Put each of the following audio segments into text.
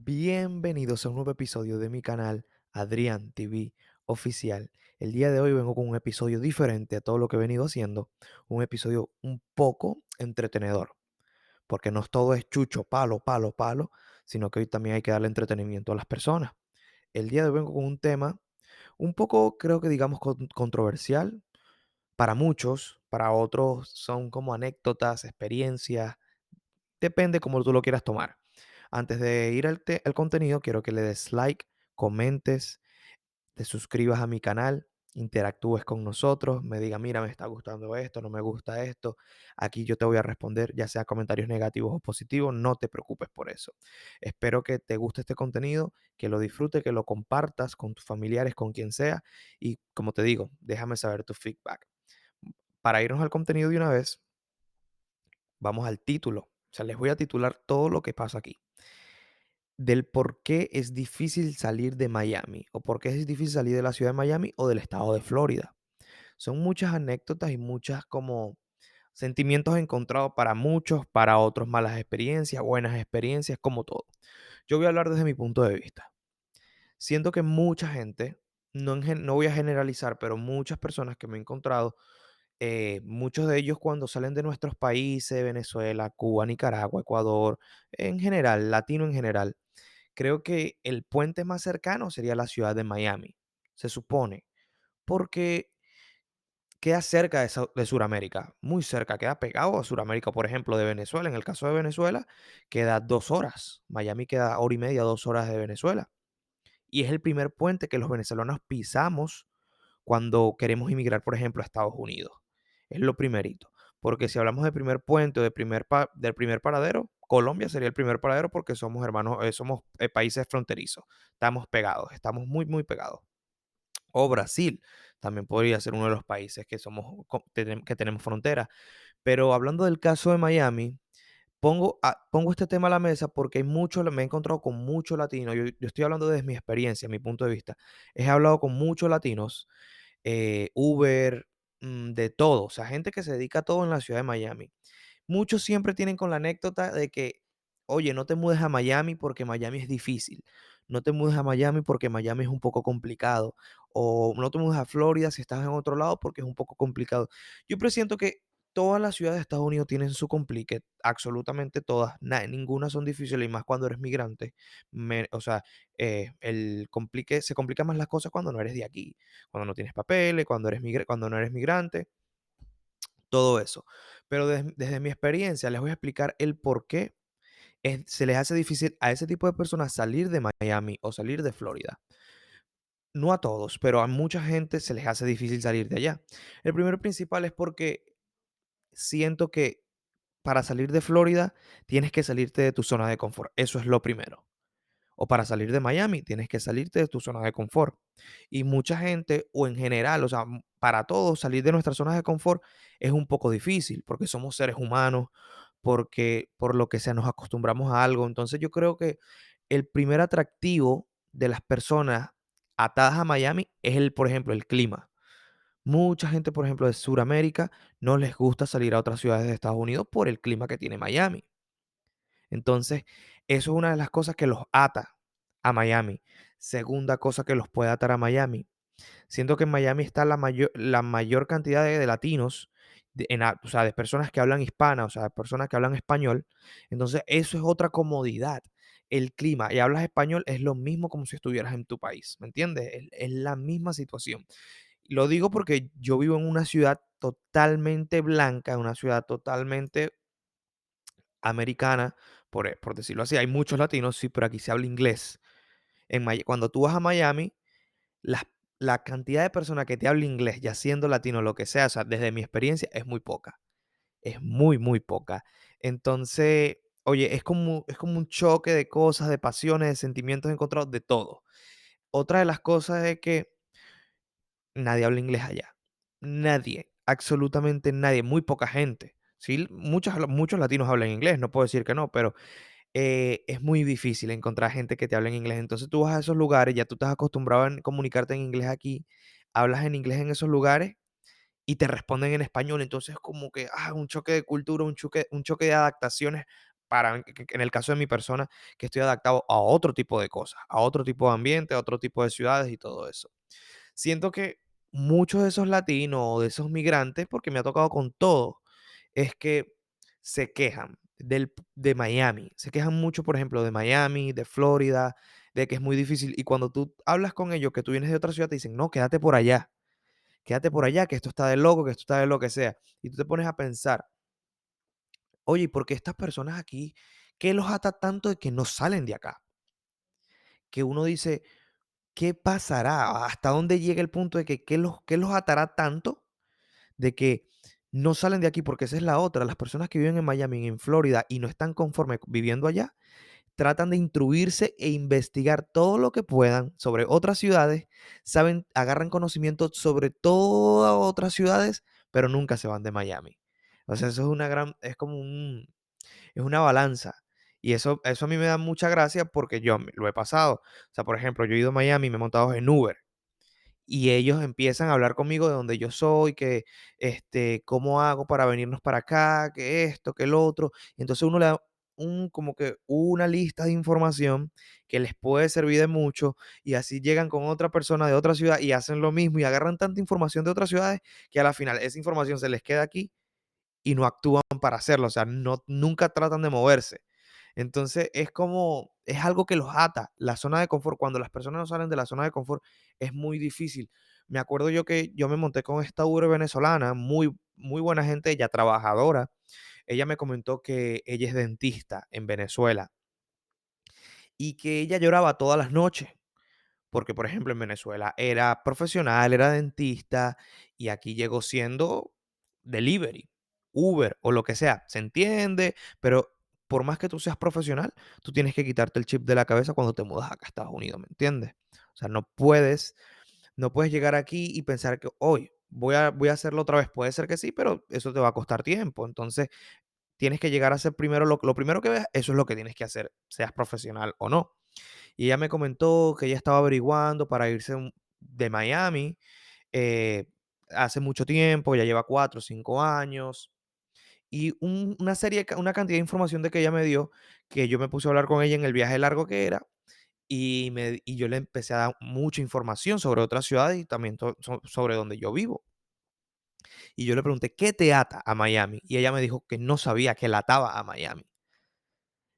Bienvenidos a un nuevo episodio de mi canal Adrián TV Oficial. El día de hoy vengo con un episodio diferente a todo lo que he venido haciendo, un episodio un poco entretenedor, porque no todo es chucho, palo, palo, palo, sino que hoy también hay que darle entretenimiento a las personas. El día de hoy vengo con un tema un poco, creo que digamos, controversial para muchos, para otros son como anécdotas, experiencias, depende cómo tú lo quieras tomar. Antes de ir al contenido, quiero que le des like, comentes, te suscribas a mi canal, interactúes con nosotros, me diga, mira, me está gustando esto, no me gusta esto. Aquí yo te voy a responder, ya sea comentarios negativos o positivos, no te preocupes por eso. Espero que te guste este contenido, que lo disfrutes, que lo compartas con tus familiares, con quien sea. Y como te digo, déjame saber tu feedback. Para irnos al contenido de una vez, vamos al título. O sea, les voy a titular todo lo que pasa aquí. Del por qué es difícil salir de Miami, o por qué es difícil salir de la ciudad de Miami o del estado de Florida. Son muchas anécdotas y muchas como sentimientos encontrados para muchos, para otros malas experiencias, buenas experiencias, como todo. Yo voy a hablar desde mi punto de vista. Siento que mucha gente, no voy a generalizar, pero muchas personas que me he encontrado, muchos de ellos cuando salen de nuestros países, Venezuela, Cuba, Nicaragua, Ecuador, en general, latino en general, creo que el puente más cercano sería la ciudad de Miami, se supone, porque queda cerca de Suramérica, muy cerca, queda pegado a Suramérica, por ejemplo, de Venezuela. En el caso de Venezuela, queda 2 horas. Miami queda hora y media, 2 horas de Venezuela. Y es el primer puente que los venezolanos pisamos cuando queremos inmigrar, por ejemplo, a Estados Unidos. Es lo primerito. Porque si hablamos de primer puente o del primer paradero, Colombia sería el primer paradero porque somos hermanos, somos países fronterizos. Estamos pegados, estamos muy, muy pegados. O Brasil también podría ser uno de los países que que tenemos frontera. Pero hablando del caso de Miami, pongo este tema a la mesa porque me he encontrado con muchos latinos. Yo estoy hablando desde mi experiencia, mi punto de vista. He hablado con muchos latinos, Uber, de todo, o sea, gente que se dedica a todo en la ciudad de Miami. Muchos siempre tienen con la anécdota de que, oye, no te mudes a Miami porque Miami es difícil, no te mudes a Miami porque Miami es un poco complicado, o no te mudes a Florida si estás en otro lado porque es un poco complicado. Yo presiento que todas las ciudades de Estados Unidos tienen su complique, absolutamente todas, ninguna son difíciles y más cuando eres migrante. O sea, se complica más las cosas cuando no eres de aquí, cuando no tienes papeles, cuando no eres migrante, todo eso. Pero desde mi experiencia les voy a explicar el por qué se les hace difícil a ese tipo de personas salir de Miami o salir de Florida. No a todos, pero a mucha gente se les hace difícil salir de allá. El primero principal es porque siento que para salir de Florida tienes que salirte de tu zona de confort. Eso es lo primero. O para salir de Miami, tienes que salirte de tu zona de confort. Y mucha gente, o en general, o sea, para todos, salir de nuestras zonas de confort es un poco difícil, porque somos seres humanos, porque por lo que sea nos acostumbramos a algo. Entonces yo creo que el primer atractivo de las personas atadas a Miami es por ejemplo, el clima. Mucha gente, por ejemplo, de Sudamérica no les gusta salir a otras ciudades de Estados Unidos por el clima que tiene Miami. Entonces, eso es una de las cosas que los ata a Miami. Segunda cosa que los puede atar a Miami. Siento que en Miami está la mayor cantidad de latinos, o sea, de personas que hablan hispana, o sea, de personas que hablan español. Entonces, eso es otra comodidad. El clima y hablas español es lo mismo como si estuvieras en tu país, ¿me entiendes? Es la misma situación. Lo digo porque yo vivo en una ciudad totalmente blanca, una ciudad totalmente americana, por decirlo así. Hay muchos latinos, sí, pero aquí se habla inglés. Cuando tú vas a Miami, la, la cantidad de personas que te habla inglés, ya siendo latino, lo que sea, o sea, desde mi experiencia, es muy poca. Es muy, muy poca. Entonces, oye, es como un choque de cosas, de pasiones, de sentimientos encontrados, de todo. Otra de las cosas es que nadie habla inglés allá. Nadie, absolutamente nadie, muy poca gente. Sí, muchos latinos hablan inglés, no puedo decir que no, pero es muy difícil encontrar gente que te hable en inglés. Entonces tú vas a esos lugares, ya tú estás acostumbrado a comunicarte en inglés aquí, hablas en inglés en esos lugares y te responden en español. Entonces como que, un choque de cultura, un choque de adaptaciones en el caso de mi persona, que estoy adaptado a otro tipo de cosas, a otro tipo de ambiente, a otro tipo de ciudades y todo eso. Siento que muchos de esos latinos o de esos migrantes, porque me ha tocado con todo, es que se quejan de Miami. Se quejan mucho, por ejemplo, de Miami, de Florida, de que es muy difícil. Y cuando tú hablas con ellos, que tú vienes de otra ciudad, te dicen, no, quédate por allá, que esto está de loco, que esto está de lo que sea. Y tú te pones a pensar, oye, ¿y por qué estas personas aquí, qué los ata tanto de que no salen de acá? Que uno dice, ¿qué pasará? ¿Hasta dónde llega el punto de que qué los atará tanto de que no salen de aquí? Porque esa es la otra. Las personas que viven en Miami, en Florida y no están conformes viviendo allá, tratan de instruirse e investigar todo lo que puedan sobre otras ciudades, saben, agarran conocimiento sobre todas otras ciudades, pero nunca se van de Miami. O sea, eso es una gran, es como un, es una balanza. Y eso a mí me da mucha gracia porque yo lo he pasado. O sea, por ejemplo, yo he ido a Miami y me he montado en Uber y ellos empiezan a hablar conmigo de donde yo soy, que, cómo hago para venirnos para acá, que esto, que el otro. Y entonces uno le da como que una lista de información que les puede servir de mucho y así llegan con otra persona de otra ciudad y hacen lo mismo y agarran tanta información de otras ciudades que a la final esa información se les queda aquí y no actúan para hacerlo, o sea, nunca tratan de moverse. Entonces, es algo que los ata, la zona de confort. Cuando las personas no salen de la zona de confort, es muy difícil. Me acuerdo yo que yo me monté con esta Uber venezolana, muy, muy buena gente, ella trabajadora. Ella me comentó que ella es dentista en Venezuela y que ella lloraba todas las noches porque, por ejemplo, en Venezuela era profesional, era dentista y aquí llegó siendo delivery, Uber o lo que sea. Se entiende, pero por más que tú seas profesional, tú tienes que quitarte el chip de la cabeza cuando te mudas acá a Estados Unidos, ¿me entiendes? O sea, no puedes llegar aquí y pensar que hoy voy a hacerlo otra vez. Puede ser que sí, pero eso te va a costar tiempo. Entonces, tienes que llegar a hacer primero lo primero que veas, eso es lo que tienes que hacer, seas profesional o no. Y ella me comentó que ella estaba averiguando para irse de Miami eh, hace mucho tiempo, ya lleva 4 o 5 años. Y una serie, una cantidad de información de que ella me dio, que yo me puse a hablar con ella en el viaje largo que era, y yo le empecé a dar mucha información sobre otras ciudades y también sobre donde yo vivo. Y yo le pregunté, ¿qué te ata a Miami? Y ella me dijo que no sabía que la ataba a Miami.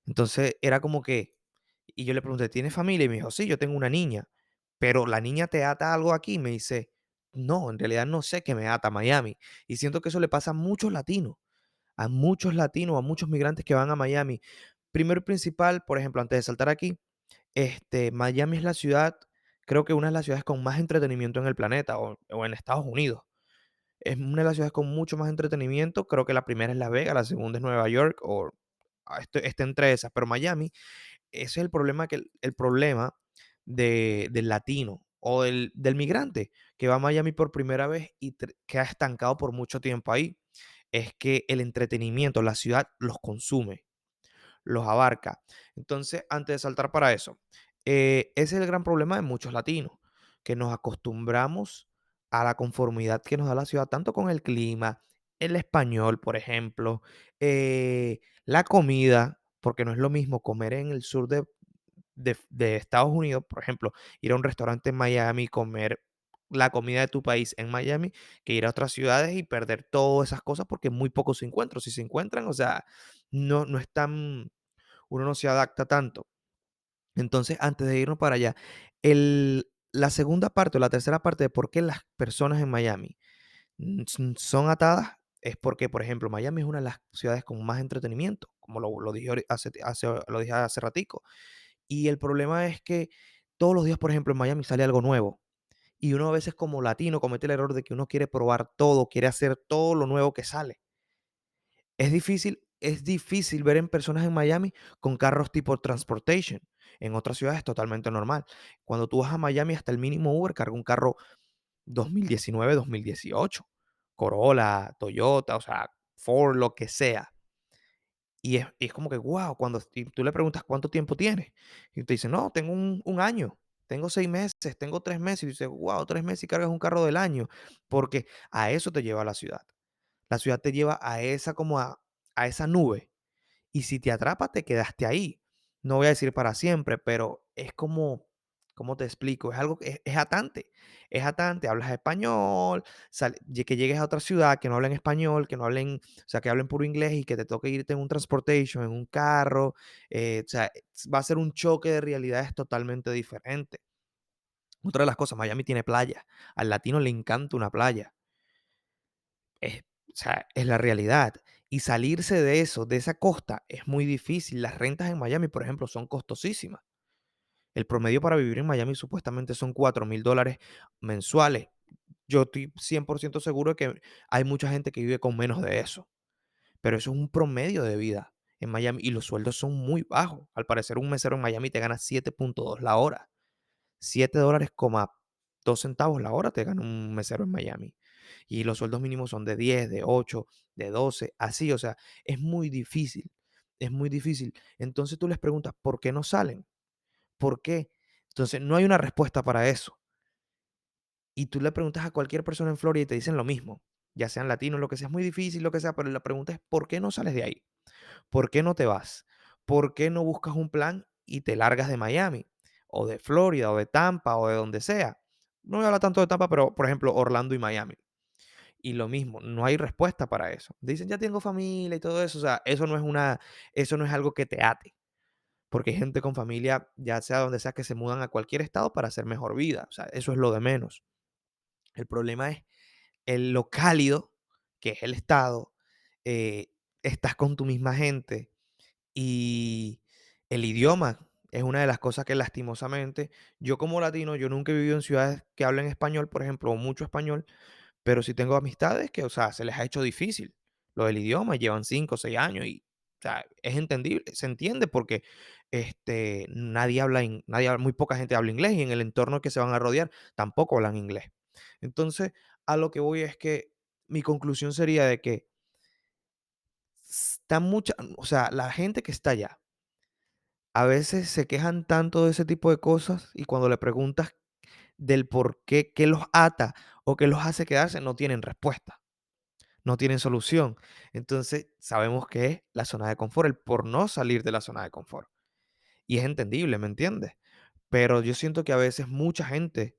Entonces era como que, y yo le pregunté, ¿tienes familia? Y me dijo, sí, yo tengo una niña, pero la niña te ata algo aquí. Y me dice, no, en realidad no sé qué me ata a Miami. Y siento que eso le pasa a muchos latinos, a muchos migrantes que van a Miami. Primero y principal, por ejemplo, antes de saltar aquí, Miami es la ciudad, creo que una de las ciudades con más entretenimiento en el planeta o en Estados Unidos. Es una de las ciudades con mucho más entretenimiento. Creo que la primera es Las Vegas, la segunda es Nueva York, o está entre esas, pero Miami, ese es el problema, el problema del latino o del migrante que va a Miami por primera vez y queda estancado por mucho tiempo ahí. Es que el entretenimiento, la ciudad los consume, los abarca. Entonces, antes de saltar para eso, ese es el gran problema de muchos latinos, que nos acostumbramos a la conformidad que nos da la ciudad, tanto con el clima, el español, por ejemplo, la comida, porque no es lo mismo comer en el sur de Estados Unidos, por ejemplo, ir a un restaurante en Miami, comer la comida de tu país en Miami, que ir a otras ciudades y perder todas esas cosas porque muy pocos se encuentran. Si se encuentran, o sea, no es tan, uno no se adapta tanto. Entonces, antes de irnos para allá, la segunda parte o la tercera parte de por qué las personas en Miami son atadas es porque, por ejemplo, Miami es una de las ciudades con más entretenimiento, como lo dije, lo dije hace ratico. Y el problema es que todos los días, por ejemplo, en Miami sale algo nuevo. Y uno a veces como latino comete el error de que uno quiere probar todo, quiere hacer todo lo nuevo que sale. Es difícil ver en personas en Miami con carros tipo transportation. En otras ciudades es totalmente normal. Cuando tú vas a Miami, hasta el mínimo Uber carga un carro 2019, 2018. Corolla, Toyota, o sea, Ford, lo que sea. Y es como que, wow, cuando tú le preguntas cuánto tiempo tienes, y te dice, no, tengo un año, tengo 6 meses, tengo 3 meses, y dices, wow, 3 meses y cargas un carro del año, porque a eso te lleva la ciudad. La ciudad te lleva a esa como a esa nube Y si te atrapa, te quedaste ahí. No voy a decir para siempre, pero es como, ¿cómo te explico? Es algo que es atante. Es atante, hablas español, que llegues a otra ciudad que no hablen español, que no hablen, o sea, que hablen puro inglés y que te toque irte en un transportation, en un carro. O sea, va a ser un choque de realidades totalmente diferente. Otra de las cosas, Miami tiene playa. Al latino le encanta una playa. O sea, es la realidad. Y salirse de eso, de esa costa, es muy difícil. Las rentas en Miami, por ejemplo, son costosísimas. El promedio para vivir en Miami supuestamente son $4,000 mensuales. Yo estoy 100% seguro de que hay mucha gente que vive con menos de eso, pero eso es un promedio de vida en Miami y los sueldos son muy bajos. Al parecer, un mesero en Miami te gana 7.2 la hora. $7.2 la hora te gana un mesero en Miami. Y los sueldos mínimos son de 10, de 8, de 12, así, o sea, es muy difícil, es muy difícil. Entonces tú les preguntas, ¿por qué no salen? ¿Por qué? Entonces no hay una respuesta para eso. Y tú le preguntas a cualquier persona en Florida y te dicen lo mismo, ya sean latinos, lo que sea, es muy difícil, lo que sea, pero la pregunta es, ¿por qué no sales de ahí? ¿Por qué no te vas? ¿Por qué no buscas un plan y te largas de Miami, o de Florida, o de Tampa, o de donde sea? No voy a hablar tanto de Tampa, pero por ejemplo, Orlando y Miami. Y lo mismo, no hay respuesta para eso. Dicen, ya tengo familia y todo eso. O sea, eso no es algo que te ate. Porque hay gente con familia, ya sea donde sea, que se mudan a cualquier estado para hacer mejor vida. O sea, eso es lo de menos. El problema es lo cálido, que es el estado. eh, Estás con tu misma gente. Y el idioma es una de las cosas que lastimosamente, yo como latino, yo nunca he vivido en ciudades que hablen español, por ejemplo, o mucho español, pero sí tengo amistades que, o sea, se les ha hecho difícil lo del idioma, llevan 5 o 6 años y, o sea, es entendible, se entiende porque muy poca gente habla inglés y en el entorno que se van a rodear tampoco hablan inglés. Entonces, a lo que voy es que mi conclusión sería de que está mucha, o sea, la gente que está allá a veces se quejan tanto de ese tipo de cosas y cuando le preguntas del por qué, qué los ata o qué los hace quedarse, no tienen respuesta, no tienen solución. Entonces, sabemos que es la zona de confort, el por no salir de la zona de confort. Y es entendible, ¿me entiendes? Pero yo siento que a veces mucha gente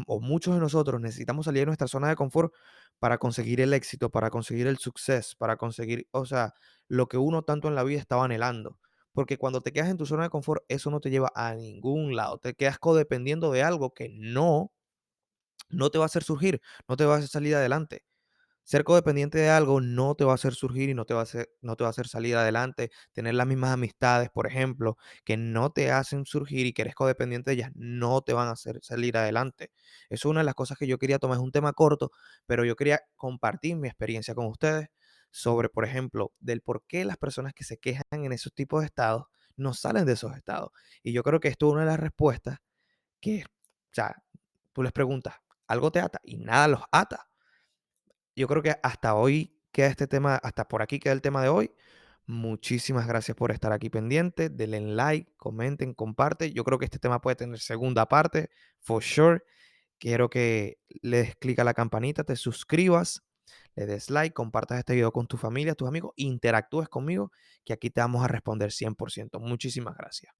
o muchos de nosotros necesitamos salir de nuestra zona de confort para conseguir el éxito, para conseguir el suceso, para conseguir, o sea, lo que uno tanto en la vida estaba anhelando. Porque cuando te quedas en tu zona de confort, eso no te lleva a ningún lado. Te quedas codependiendo de algo que no te va a hacer surgir, no te va a hacer salir adelante. Ser codependiente de algo no te va a hacer surgir y no te va a hacer salir adelante. Tener las mismas amistades, por ejemplo, que no te hacen surgir y que eres codependiente de ellas, no te van a hacer salir adelante. Eso es una de las cosas que yo quería tomar. Es un tema corto, pero yo quería compartir mi experiencia con ustedes sobre, por ejemplo, del por qué las personas que se quejan en esos tipos de estados no salen de esos estados. Y yo creo que esto es una de las respuestas que, o sea, tú les preguntas, ¿algo te ata? Y nada los ata. Yo creo que hasta hoy queda este tema, hasta por aquí queda el tema de hoy. Muchísimas gracias por estar aquí pendiente. Denle like, comenten, comparte. Yo creo que este tema puede tener segunda parte, for sure. Quiero que le des clic a la campanita, te suscribas, le des like, compartas este video con tu familia, tus amigos, interactúes conmigo, que aquí te vamos a responder 100%. Muchísimas gracias.